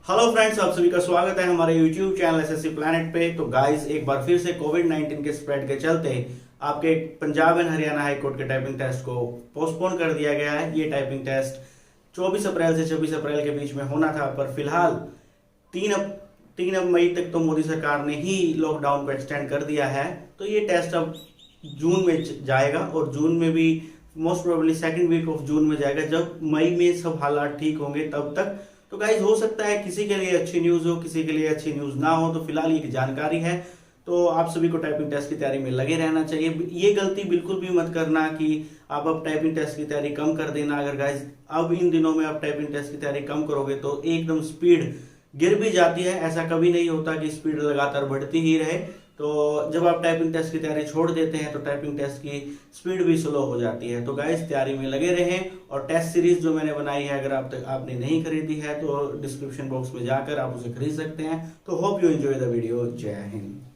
Hello friends, आप सभी का स्वागत है हमारे यूट्यूब चैनल एसएससी प्लैनेट पे। तो गाइस, एक बार फिर से कोविड-19 के स्प्रेड के चलते आपके Punjab and Haryana high court के टाइपिंग टेस्ट को पोस्टपोन कर दिया गया है। ये टाइपिंग टेस्ट 24 अप्रैल से 26 अप्रैल के बीच में होना था, पर फिलहाल 3 मई तक तो मोदी सरकार ने ही लॉकडाउन को एक्सटेंड कर दिया है। तो ये टेस्ट अब जून में जाएगा और जून में भी most probably second week of June में जाएगा, जब मई में सब हालात ठीक होंगे तब तक। तो गाइज, हो सकता है किसी के लिए अच्छी न्यूज हो, किसी के लिए अच्छी न्यूज ना हो। तो फिलहाल ये जानकारी है, तो आप सभी को टाइपिंग टेस्ट की तैयारी में लगे रहना चाहिए। ये गलती बिल्कुल भी मत करना कि आप अब टाइपिंग टेस्ट की तैयारी कम कर देना। अगर गाइज अब इन दिनों में आप टाइपिंग टेस्ट की तैयारी कम करोगे तो एकदम स्पीड गिर भी जाती है। ऐसा कभी नहीं होता कि स्पीड लगातार बढ़ती ही रहे। तो जब आप टाइपिंग टेस्ट की तैयारी छोड़ देते हैं तो टाइपिंग टेस्ट की स्पीड भी स्लो हो जाती है। तो गाइस, तैयारी में लगे रहें। और टेस्ट सीरीज जो मैंने बनाई है, अगर आप तक आपने नहीं खरीदी है तो डिस्क्रिप्शन बॉक्स में जाकर आप उसे खरीद सकते हैं। तो hope you enjoy the video. जय हिंद।